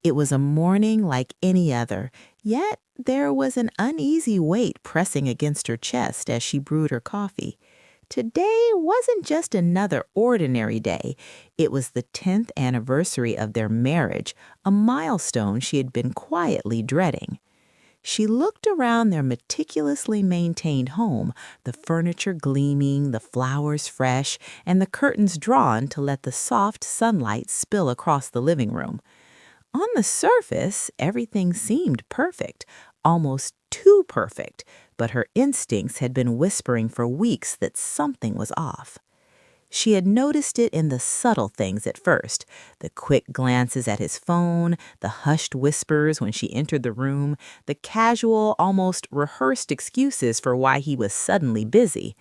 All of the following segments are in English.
It was a morning like any other, yet there was an uneasy weight pressing against her chest as she brewed her coffee. Today wasn't just another ordinary day. It was the 10th anniversary of their marriage, a milestone she had been quietly dreading. She looked around their meticulously maintained home, the furniture gleaming, the flowers fresh, and the curtains drawn to let the soft sunlight spill across the living room. On the surface, everything seemed perfect, almost too perfect, but her instincts had been whispering for weeks that something was off. She had noticed it in the subtle things at first, the quick glances at his phone, the hushed whispers when she entered the room, the casual, almost rehearsed excuses for why he was suddenly busy.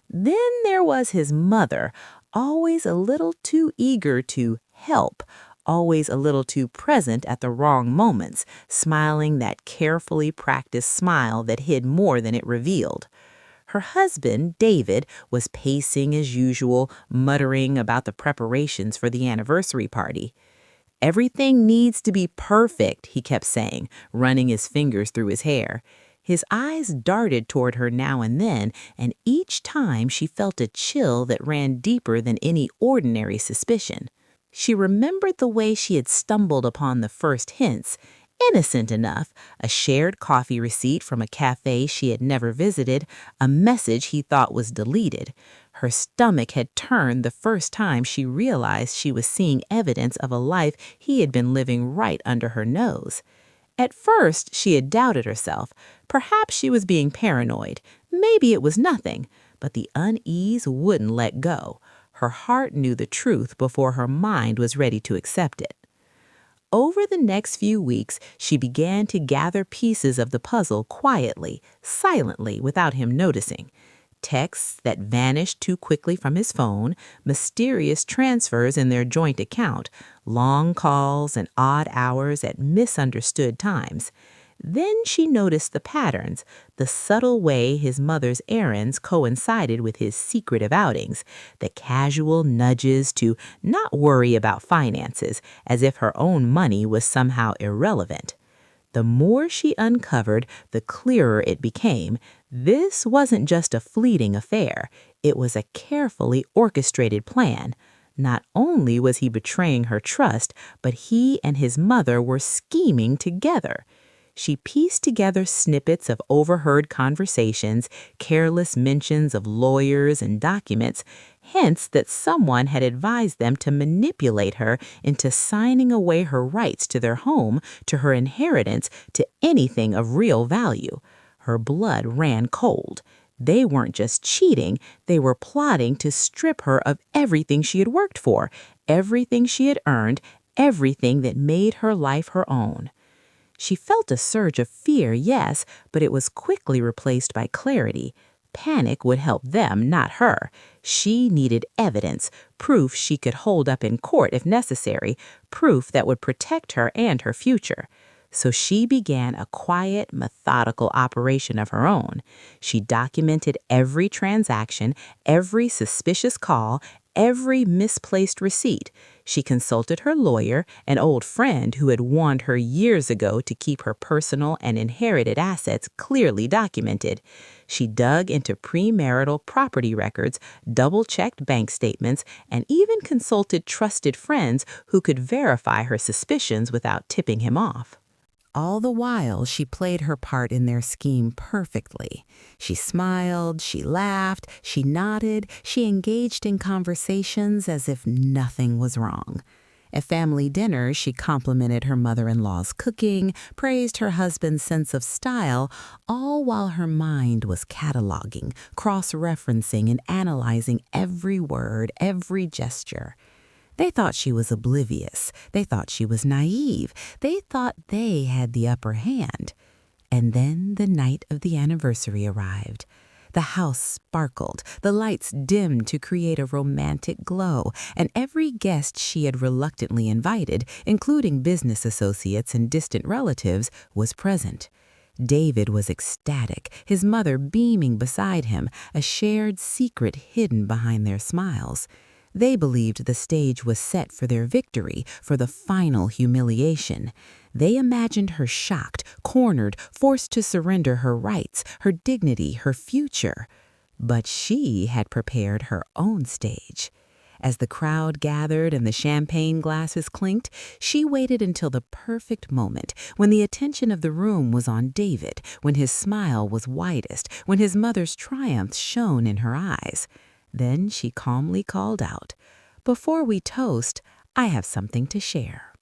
Then there was his mother, always a little too eager to help, always a little too present at the wrong moments, smiling that carefully practiced smile that hid more than it revealed. Her husband, David, was pacing as usual, muttering about the preparations for the anniversary party. "Everything needs to be perfect," he kept saying, running his fingers through his hair. His eyes darted toward her now and each time she felt a chill that ran deeper than any ordinary suspicion. She remembered the way she had stumbled upon the first hints, innocent enough, a shared coffee receipt from a cafe she had never visited, a message he thought was deleted. Her stomach had turned the first time she realized she was seeing evidence of a life he had been living right under her nose. At first, she had doubted herself. Perhaps she was being paranoid. Maybe it was nothing. But the unease wouldn't let go. Her heart knew the truth before her mind was ready to accept it. Over the next few weeks, she began to gather pieces of the puzzle quietly, silently, without him noticing. Texts that vanished too quickly from his phone, mysterious transfers in their joint account, long calls and odd hours at misunderstood times. Then she noticed the patterns, the subtle way his mother's errands coincided with his secretive outings, the casual nudges to not worry about finances, as if her own money was somehow irrelevant. The more she uncovered, the clearer it became. This wasn't just a fleeting affair. It was a carefully orchestrated plan. Not only was he betraying her trust, but he and his mother were scheming together. She pieced together snippets of overheard conversations, careless mentions of lawyers and documents, hints that someone had advised them to manipulate her into signing away her rights to their home, to her inheritance, to anything of real value. Her blood ran cold. They weren't just cheating, they were plotting to strip her of everything she had worked for, everything she had earned, everything that made her life her own. She felt a surge of fear, yes, but it was quickly replaced by clarity. Panic would help them, not her. She needed evidence, proof she could hold up in court if necessary, proof that would protect her and her future. So she began a quiet, methodical operation of her own. She documented every transaction, every suspicious call, every misplaced receipt. She consulted her lawyer, an old friend who had warned her years ago to keep her personal and inherited assets clearly documented. She dug into premarital property records, double-checked bank statements, and even consulted trusted friends who could verify her suspicions without tipping him off. All the while, she played her part in their scheme perfectly. She smiled, she laughed, she nodded, she engaged in conversations as if nothing was wrong. At family dinners, she complimented her mother-in-law's cooking, praised her husband's sense of style, all while her mind was cataloging, cross-referencing, and analyzing every word, every gesture. They thought she was oblivious. They thought she was naive. They thought they had the upper hand. And then the night of the anniversary arrived. The house sparkled, the lights dimmed to create a romantic glow, and every guest she had reluctantly invited, including business associates and distant relatives, was present. David was ecstatic, his mother beaming beside him, a shared secret hidden behind their smiles. They believed the stage was set for their victory, for the final humiliation. They imagined her shocked, cornered, forced to surrender her rights, her dignity, her future. But she had prepared her own stage. As the crowd gathered and the champagne glasses clinked, she waited until the perfect moment, when the attention of the room was on David, when his smile was widest, when his mother's triumph shone in her eyes. Then she calmly called out, "Before we toast, I have something to share."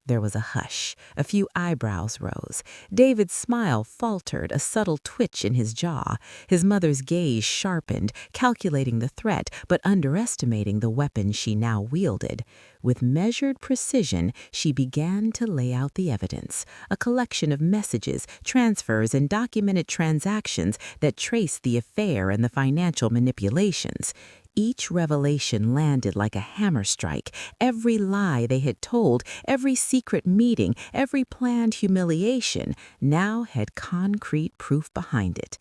There was a hush. A few eyebrows rose. David's smile faltered, a subtle twitch in his jaw. His mother's gaze sharpened, calculating the threat, but underestimating the weapon she now wielded. With measured precision, she began to lay out the evidence, a collection of messages, transfers, and documented transactions that traced the affair and the financial manipulations. Each revelation landed like a hammer strike. Every lie they had told, every secret meeting, every planned humiliation now had concrete proof behind it.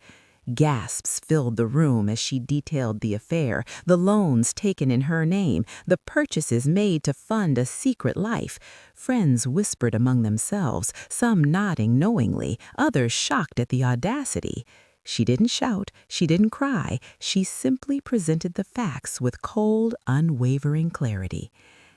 Gasps filled the room as she detailed the affair, the loans taken in her name, the purchases made to fund a secret life. Friends whispered among themselves, some nodding knowingly, others shocked at the audacity. She didn't shout, she didn't cry, she simply presented the facts with cold, unwavering clarity.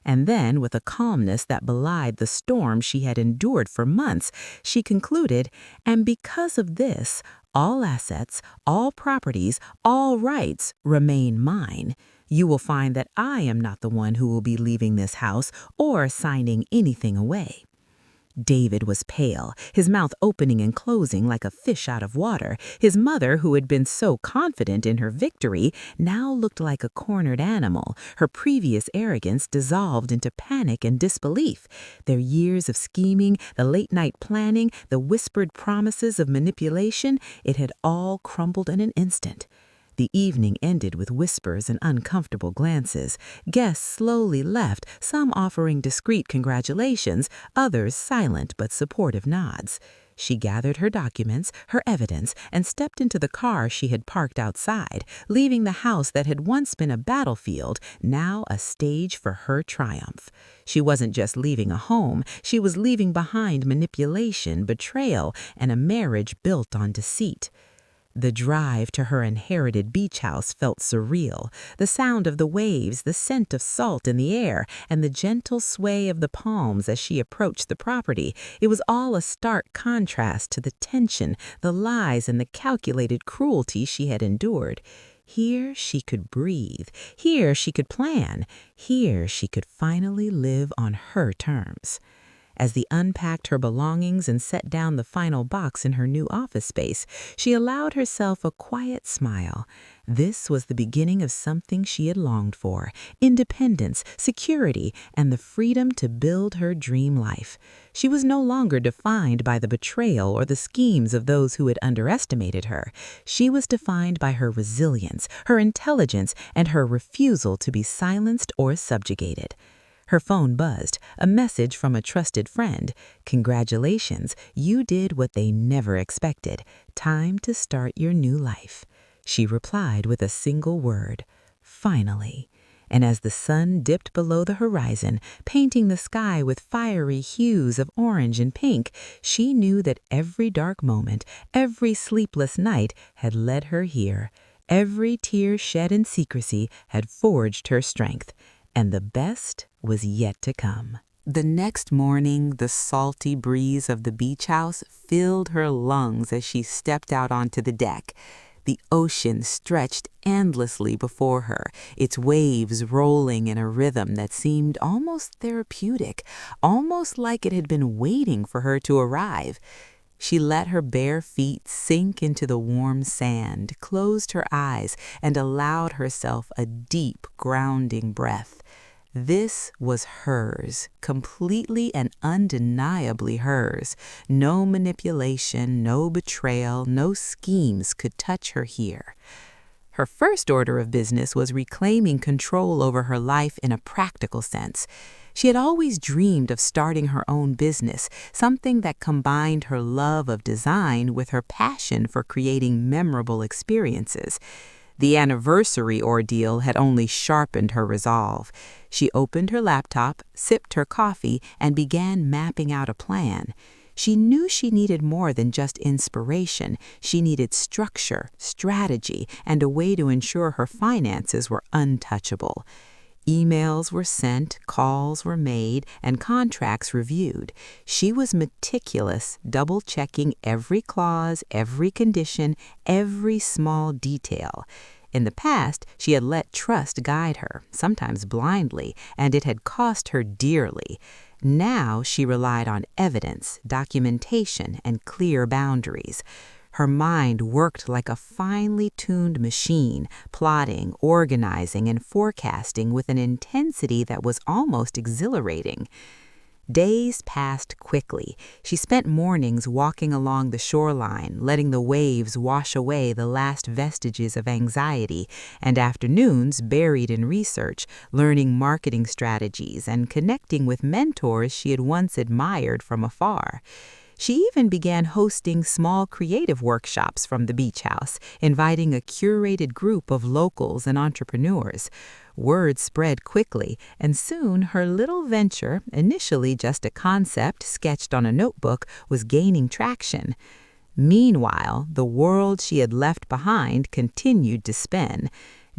And then, with a calmness that belied the storm she had endured for months, she concluded, "And because of this, all assets, all properties, all rights remain mine. You will find that I am not the one who will be leaving this house or signing anything away." David was pale, his mouth opening and closing like a fish out of water. His mother, who had been so confident in her victory, now looked like a cornered animal. Her previous arrogance dissolved into panic and disbelief. Their years of scheming, the late-night planning, the whispered promises of manipulation, it had all crumbled in an instant. The evening ended with whispers and uncomfortable glances. Guests slowly left, some offering discreet congratulations, others silent but supportive nods. She gathered her documents, her evidence, and stepped into the car she had parked outside, leaving the house that had once been a battlefield, now a stage for her triumph. She wasn't just leaving a home, she was leaving behind manipulation, betrayal, and a marriage built on deceit. The drive to her inherited beach house felt surreal. The sound of the waves, the scent of salt in the air, and the gentle sway of the palms as she approached the property, it was all a stark contrast to the tension, the lies, and the calculated cruelty she had endured. Here she could breathe. Here she could plan. Here she could finally live on her terms. As they unpacked her belongings and set down the final box in her new office space, she allowed herself a quiet smile. This was the beginning of something she had longed for: independence, security, and the freedom to build her dream life. She was no longer defined by the betrayal or the schemes of those who had underestimated her. She was defined by her resilience, her intelligence, and her refusal to be silenced or subjugated. Her phone buzzed, a message from a trusted friend. "Congratulations, you did what they never expected. Time to start your new life." She replied with a single word: "Finally." And as the sun dipped below the horizon, painting the sky with fiery hues of orange and pink, she knew that every dark moment, every sleepless night had led her here. Every tear shed in secrecy had forged her strength. And the best was yet to come. The next morning, the salty breeze of the beach house filled her lungs as she stepped out onto the deck. The ocean stretched endlessly before her, its waves rolling in a rhythm that seemed almost therapeutic, almost like it had been waiting for her to arrive. She let her bare feet sink into the warm sand, closed her eyes, and allowed herself a deep, grounding breath. This was hers, completely and undeniably hers. No manipulation, no betrayal, no schemes could touch her here. Her first order of business was reclaiming control over her life in a practical sense. She had always dreamed of starting her own business, something that combined her love of design with her passion for creating memorable experiences. The anniversary ordeal had only sharpened her resolve. She opened her laptop, sipped her coffee, and began mapping out a plan. She knew she needed more than just inspiration. She needed structure, strategy, and a way to ensure her finances were untouchable. Emails were sent, calls were made, and contracts reviewed. She was meticulous, double-checking every clause, every condition, every small detail. In the past, she had let trust guide her, sometimes blindly, and it had cost her dearly. Now she relied on evidence, documentation, and clear boundaries. Her mind worked like a finely tuned machine, plotting, organizing, and forecasting with an intensity that was almost exhilarating. Days passed quickly. She spent mornings walking along the shoreline, letting the waves wash away the last vestiges of anxiety, and afternoons buried in research, learning marketing strategies and connecting with mentors she had once admired from afar. She even began hosting small creative workshops from the beach house, inviting a curated group of locals and entrepreneurs. Word spread quickly, and soon her little venture, initially just a concept sketched on a notebook, was gaining traction. Meanwhile, the world she had left behind continued to spin.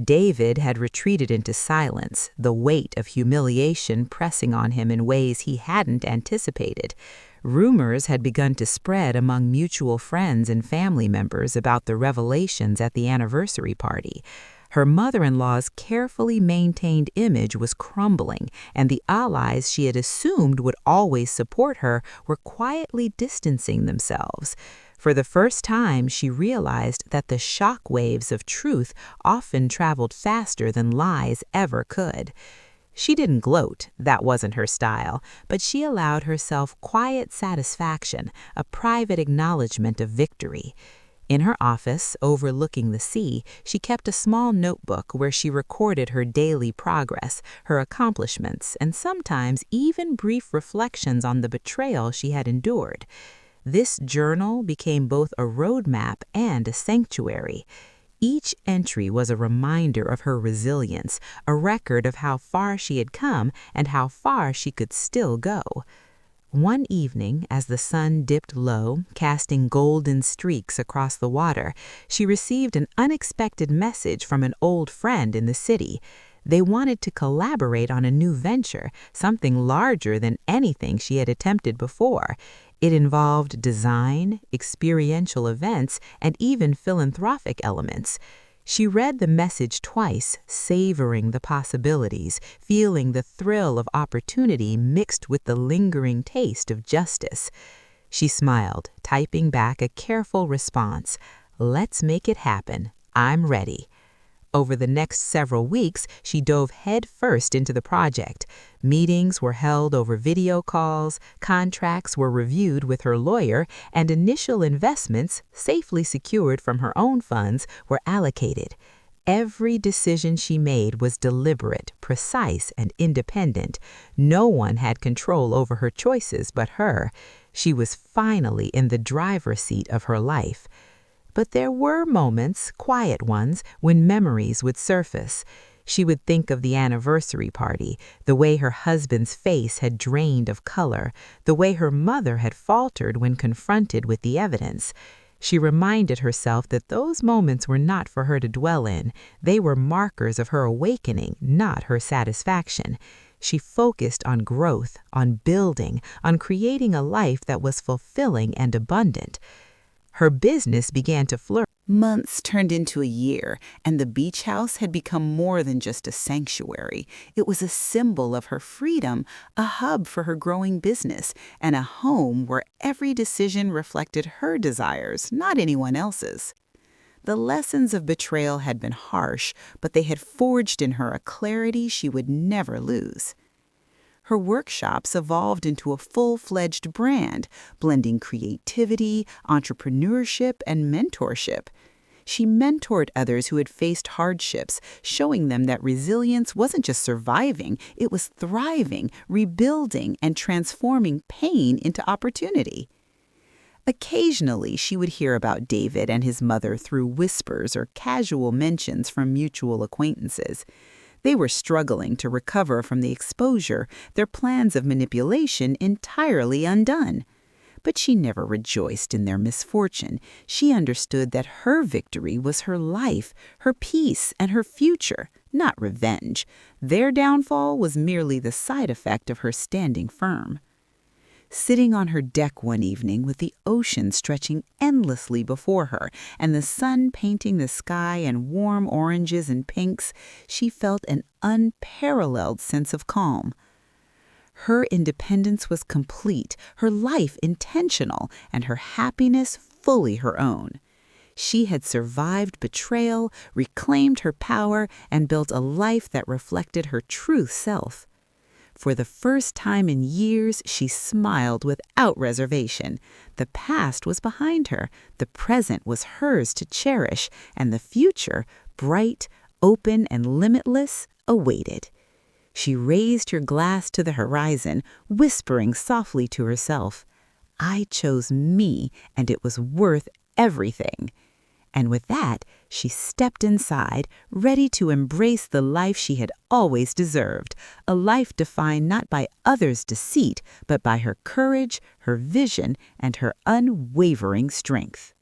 David had retreated into silence, the weight of humiliation pressing on him in ways he hadn't anticipated. Rumors had begun to spread among mutual friends and family members about the revelations at the anniversary party. Her mother-in-law's carefully maintained image was crumbling, and the allies she had assumed would always support her were quietly distancing themselves. For the first time, she realized that the shock waves of truth often traveled faster than lies ever could. She didn't gloat, that wasn't her style, but she allowed herself quiet satisfaction, a private acknowledgement of victory. In her office, overlooking the sea, she kept a small notebook where she recorded her daily progress, her accomplishments, and sometimes even brief reflections on the betrayal she had endured. This journal became both a roadmap and a sanctuary. Each entry was a reminder of her resilience, a record of how far she had come and how far she could still go. One evening, as the sun dipped low, casting golden streaks across the water, she received an unexpected message from an old friend in the city. They wanted to collaborate on a new venture, something larger than anything she had attempted before. It involved design, experiential events, and even philanthropic elements. She read the message twice, savoring the possibilities, feeling the thrill of opportunity mixed with the lingering taste of justice. She smiled, typing back a careful response. "Let's make it happen. I'm ready." Over the next several weeks, she dove headfirst into the project. Meetings were held over video calls, contracts were reviewed with her lawyer, and initial investments, safely secured from her own funds, were allocated. Every decision she made was deliberate, precise, and independent. No one had control over her choices but her. She was finally in the driver's seat of her life. But there were moments, quiet ones, when memories would surface. She would think of the anniversary party, the way her husband's face had drained of color, the way her mother had faltered when confronted with the evidence. She reminded herself that those moments were not for her to dwell in. They were markers of her awakening, not her satisfaction. She focused on growth, on building, on creating a life that was fulfilling and abundant. Her business began to flourish. Months turned into a year, and the beach house had become more than just a sanctuary. It was a symbol of her freedom, a hub for her growing business, and a home where every decision reflected her desires, not anyone else's. The lessons of betrayal had been harsh, but they had forged in her a clarity she would never lose. Her workshops evolved into a full-fledged brand, blending creativity, entrepreneurship, and mentorship. She mentored others who had faced hardships, showing them that resilience wasn't just surviving, it was thriving, rebuilding, and transforming pain into opportunity. Occasionally, she would hear about David and his mother through whispers or casual mentions from mutual acquaintances. They were struggling to recover from the exposure, their plans of manipulation entirely undone. But she never rejoiced in their misfortune. She understood that her victory was her life, her peace, and her future, not revenge. Their downfall was merely the side effect of her standing firm. Sitting on her deck one evening with the ocean stretching endlessly before her and the sun painting the sky in warm oranges and pinks, she felt an unparalleled sense of calm. Her independence was complete, her life intentional, and her happiness fully her own. She had survived betrayal, reclaimed her power, and built a life that reflected her true self. For the first time in years, she smiled without reservation. The past was behind her, the present was hers to cherish, and the future, bright, open, and limitless, awaited. She raised her glass to the horizon, whispering softly to herself, "I chose me, and it was worth everything." And with that, she stepped inside, ready to embrace the life she had always deserved, a life defined not by others' deceit, but by her courage, her vision, and her unwavering strength.